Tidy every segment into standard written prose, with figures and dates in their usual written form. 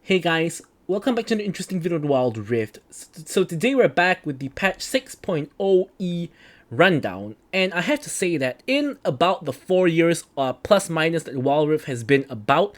Hey guys, welcome back to an interesting video on Wild Rift. So today we're back with the patch 6.0 E rundown, and I have to say that in about the 4 years plus minus that Wild Rift has been about,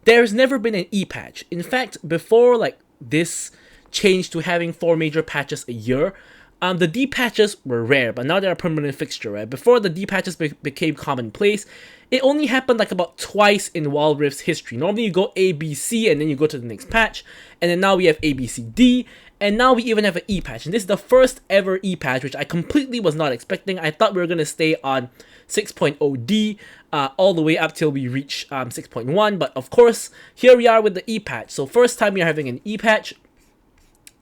there's never been an E patch. In fact, before like this change to having 4 major patches a year, the D patches were rare, but now they're a permanent fixture, right? Before the D patches became commonplace, it only happened like about twice in Wild Rift's history. Normally you go A, B, C, and then you go to the next patch, and then now we have A, B, C, D, and now we even have an E patch. And this is the first ever E patch, which I completely was not expecting. I thought we were going to stay on 6.0 D all the way up till we reach 6.1, but of course, here we are with the E patch. So first time we are having an E patch.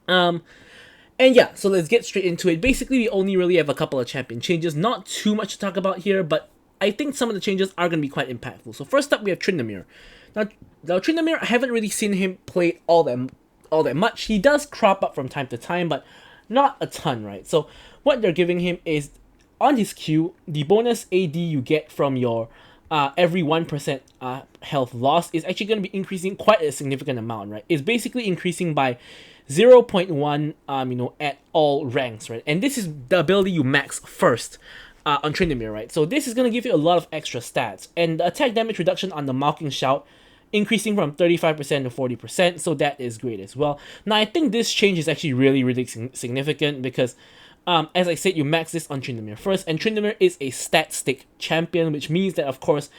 And yeah, so let's get straight into it. Basically, we only really have a couple of champion changes. Not too much to talk about here, but I think some of the changes are going to be quite impactful. So first up, we have Tryndamere. Now Tryndamere, I haven't really seen him play all that much. He does crop up from time to time, but not a ton, right? So what they're giving him is, on his Q, the bonus AD you get from your every 1% health loss is actually going to be increasing quite a significant amount, right? It's basically increasing by 0.1 at all ranks, right? And this is the ability you max first on Tryndamere, right? So this is going to give you a lot of extra stats, and the attack damage reduction on the Mocking Shout increasing from 35% to 40%, so that is great as well. Now I think this change is actually really significant because as I said, you max this on Tryndamere first, and Tryndamere is a stat stick champion, which means that of course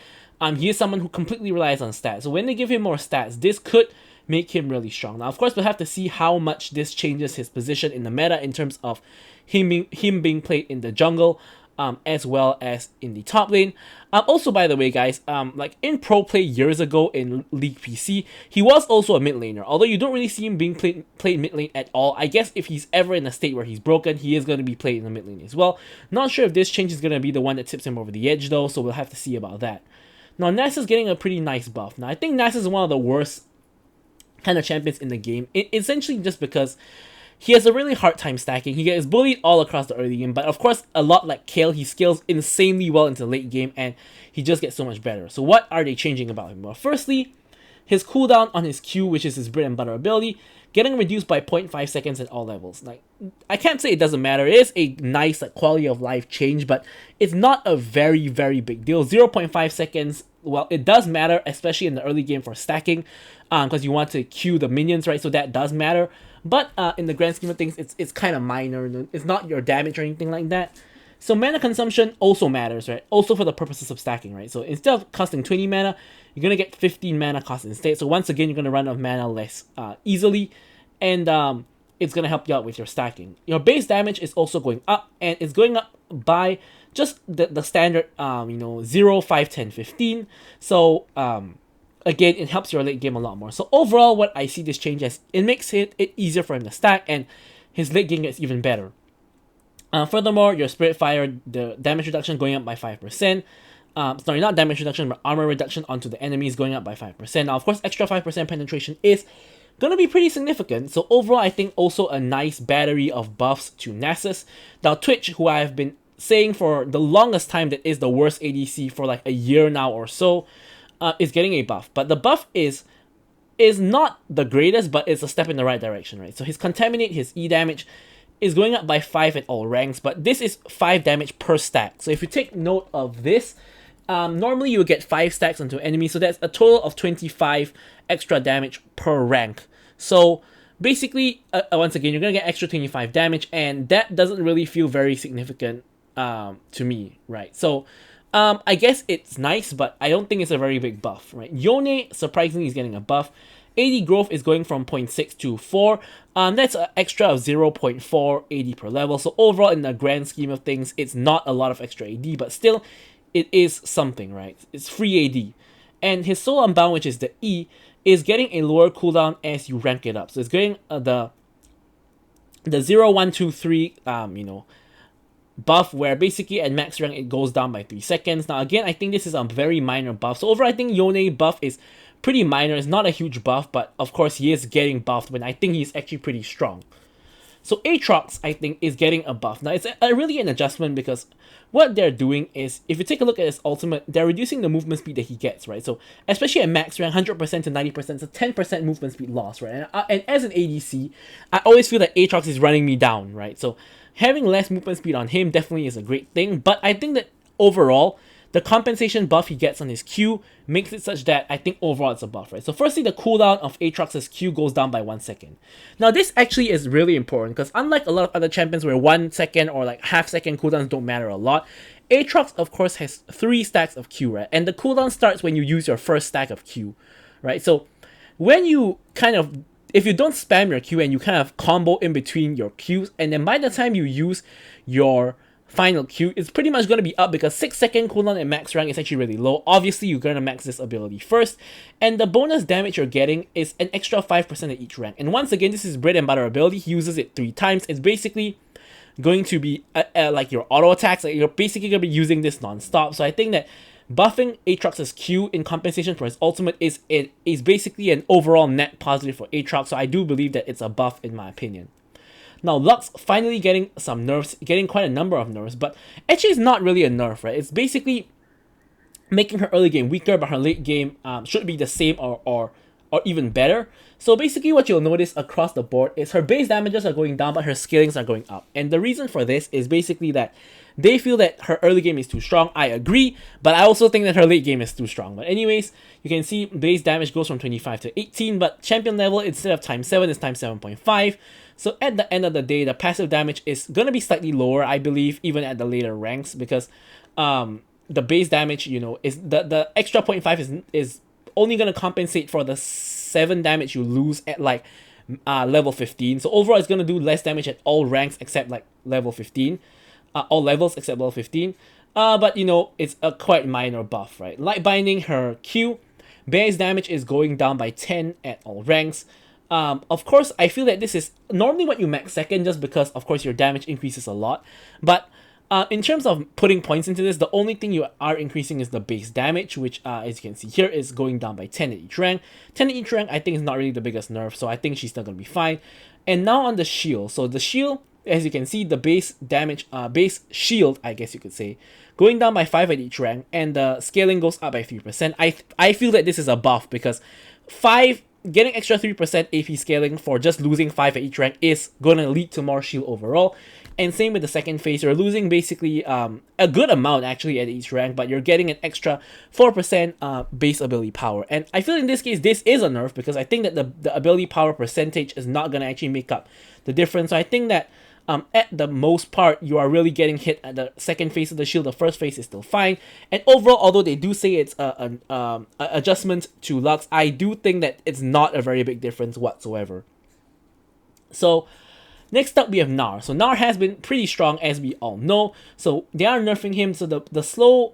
he is someone who completely relies on stats. So when they give him more stats, this could make him really strong. Now, of course, we'll have to see how much this changes his position in the meta in terms of him being played in the jungle, as well as in the top lane. Also, by the way, guys, like in pro play years ago in League PC, he was also a mid laner. Although you don't really see him being played mid lane at all. I guess if he's ever in a state where he's broken, he is going to be played in the mid lane as well. Not sure if this change is going to be the one that tips him over the edge though, so we'll have to see about that. Now, Nasus is getting a pretty nice buff. Now, I think Nasus is one of the worst kind of champions in the game, essentially just because he has a really hard time stacking. He gets bullied all across the early game, but of course, a lot like Kale, he scales insanely well into the late game, and he just gets so much better. So what are they changing about him? Well, firstly, his cooldown on his Q, which is his bread and butter ability, getting reduced by 0.5 seconds at all levels. Like, I can't say it doesn't matter. It is a nice like quality of life change, but it's not a very big deal. 0.5 seconds, well, it does matter, especially in the early game for stacking, because you want to queue the minions, right? So that does matter. But in the grand scheme of things, it's kind of minor. It's not your damage or anything like that. So mana consumption also matters, right? Also for the purposes of stacking, right? So instead of costing 20 mana, you're going to get 15 mana cost instead. So once again, you're going to run out of mana less easily. And it's going to help you out with your stacking. Your base damage is also going up. And it's going up by just the standard, 0, 5, 10, 15. So again, it helps your late game a lot more. So overall, what I see this change as, it makes it easier for him to stack, and his late game gets even better. Furthermore, your Spirit Fire, the damage reduction going up by 5%. Sorry, not damage reduction, but armor reduction onto the enemies going up by 5%. Now, of course, extra 5% penetration is going to be pretty significant. So overall, I think also a nice battery of buffs to Nasus. Now, Twitch, who I have been saying for the longest time that is the worst ADC for like a year now or so, is getting a buff. But the buff is not the greatest, but it's a step in the right direction, right? So his Contaminate, his E damage, is going up by 5 at all ranks, but this is 5 damage per stack. So if you take note of this, normally you would get 5 stacks onto enemies, so that's a total of 25 extra damage per rank. So basically, once again, you're going to get extra 25 damage, and that doesn't really feel very significant to me, right? So I guess it's nice, but I don't think it's a very big buff, right? Yone, surprisingly, is getting a buff. AD growth is going from 0.6 to 4. That's an extra of 0.4 AD per level. So overall, in the grand scheme of things, it's not a lot of extra AD, but still, it is something, right? It's free AD. And his Soul Unbound, which is the E, is getting a lower cooldown as you rank it up. So it's getting the 0, 1, 2, 3, buff, where basically at max rank it goes down by 3 seconds. Now again, I think this is a very minor buff. So overall, I think Yone buff is pretty minor. It's not a huge buff, but of course he is getting buffed when I think he's actually pretty strong. So Aatrox, I think, is getting a buff. Now, it's really an adjustment because what they're doing is, if you take a look at his ultimate, they're reducing the movement speed that he gets, right? So, especially at max rank, 100% to 90%, it's a 10% movement speed loss, right? And as an ADC, I always feel that Aatrox is running me down, right? So, having less movement speed on him definitely is a great thing, but I think that overall, the compensation buff he gets on his Q makes it such that I think overall it's a buff, right? So firstly, the cooldown of Aatrox's Q goes down by 1 second. Now this actually is really important because unlike a lot of other champions where 1 second or like half-second cooldowns don't matter a lot, Aatrox of course has 3 stacks of Q, right? And the cooldown starts when you use your first stack of Q, right? So when you if you don't spam your Q and you kind of combo in between your Qs, and then by the time you use your final Q, it's pretty much going to be up because 6-second cooldown at max rank is actually really low. Obviously, you're going to max this ability first, and the bonus damage you're getting is an extra 5% at each rank. And once again, this is bread and butter ability. He uses it 3 times. It's basically going to be like your auto attacks. Like you're basically going to be using this non-stop. So I think that buffing Aatrox's Q in compensation for his ultimate is basically an overall net positive for Aatrox. So I do believe that it's a buff in my opinion. Now, Lux finally getting some nerfs, getting quite a number of nerfs, but actually it's not really a nerf, right? It's basically making her early game weaker, but her late game should be the same or even better. So basically what you'll notice across the board is her base damages are going down, but her scalings are going up. And the reason for this is basically that they feel that her early game is too strong. I agree, but I also think that her late game is too strong. But anyways, you can see base damage goes from 25 to 18, but champion level, instead of times 7, is times 7.5. So at the end of the day, the passive damage is going to be slightly lower, I believe, even at the later ranks, because the base damage, you know, is the extra 0.5 is only going to compensate for the 7 damage you lose at like level 15. So overall, it's going to do less damage at all ranks except like level 15. All levels except level 15. But you know, it's a quite minor buff, right? Light binding her Q, base damage is going down by 10 at all ranks. Of course, I feel that this is normally what you max second, just because of course your damage increases a lot. But in terms of putting points into this, the only thing you are increasing is the base damage, which as you can see here is going down by 10 at each rank. 10 at each rank I think is not really the biggest nerf, so I think she's still gonna be fine. And now on the shield, so the shield, as you can see, the base damage, base shield, I guess you could say, going down by 5 at each rank, and the scaling goes up by 3%. I feel that this is a buff because getting extra 3% AP scaling for just losing 5 at each rank is going to lead to more shield overall. And same with the second phase, you're losing basically a good amount actually at each rank, but you're getting an extra 4% base ability power. And I feel in this case, this is a nerf because I think that the ability power percentage is not going to actually make up the difference. So I think that at the most part, you are really getting hit at the second phase of the shield. The first phase is still fine. And overall, although they do say it's an adjustment to Lux, I do think that it's not a very big difference whatsoever. So next up, we have Gnar. So Gnar has been pretty strong, as we all know. So they are nerfing him. So the slow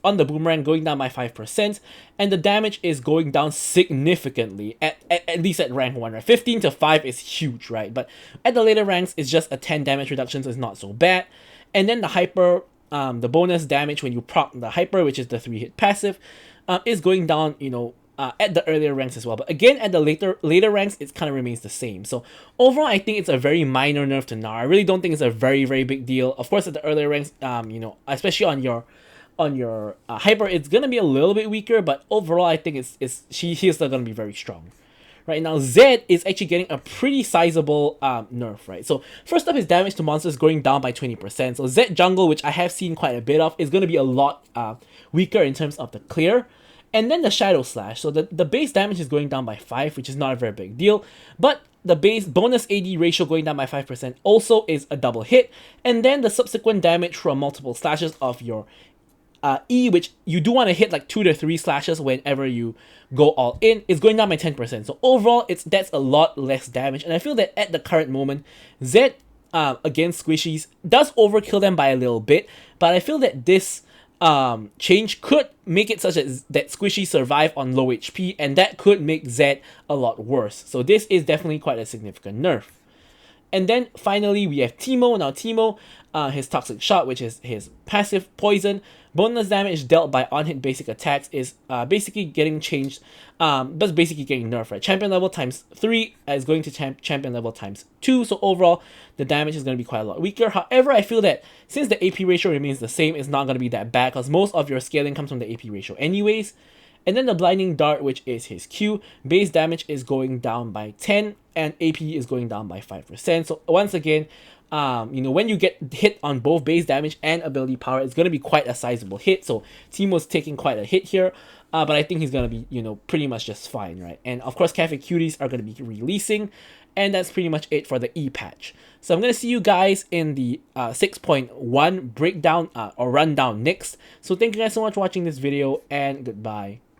on the boomerang going down by 5%, and the damage is going down significantly at least at rank 1, right? 15 to 5 is huge, right? But at the later ranks, it's just a 10 damage reduction, so it's not so bad. And then the hyper, the bonus damage when you proc the hyper, which is the 3-hit passive, is going down, you know, at the earlier ranks as well. But again, at the later ranks, it kind of remains the same. So overall, I think it's a very minor nerf to Gnar. I really don't think it's a very, very big deal. Of course, at the earlier ranks, you know, especially on your hyper, it's gonna be a little bit weaker, but overall I think he's still gonna be very strong. Right now, Zed is actually getting a pretty sizable nerf, right? So first up, his damage to monsters going down by 20%. So Zed jungle, which I have seen quite a bit of, is gonna be a lot weaker in terms of the clear. And then the Shadow Slash. So the base damage is going down by 5, which is not a very big deal, but the base bonus AD ratio going down by 5% also is a double hit. And then the subsequent damage from multiple slashes of your E, which you do want to hit like 2 to 3 slashes whenever you go all in, is going down by 10%. So overall, that's a lot less damage. And I feel that at the current moment, Zed against squishies does overkill them by a little bit, but I feel that this change could make it such that squishies survive on low HP, and that could make Zed a lot worse. So this is definitely quite a significant nerf. And then finally, we have Teemo. Now Teemo, his Toxic Shot, which is his passive poison, Bonus damage dealt by on-hit basic attacks is basically getting changed, that's basically getting nerfed, right? Champion level times 3 is going to champion level times 2, so overall, the damage is going to be quite a lot weaker. However, I feel that since the AP ratio remains the same, it's not going to be that bad, because most of your scaling comes from the AP ratio anyways. And then the Blinding Dart, which is his Q, base damage is going down by 10, and AP is going down by 5%. So once again, when you get hit on both base damage and ability power, it's going to be quite a sizable hit. So Teemo's taking quite a hit here, but I think he's going to be, pretty much just fine, right? And of course, Cafe Cuties are going to be releasing, and that's pretty much it for the E patch. So I'm going to see you guys in the 6.1 breakdown or rundown next. So thank you guys so much for watching this video, and goodbye.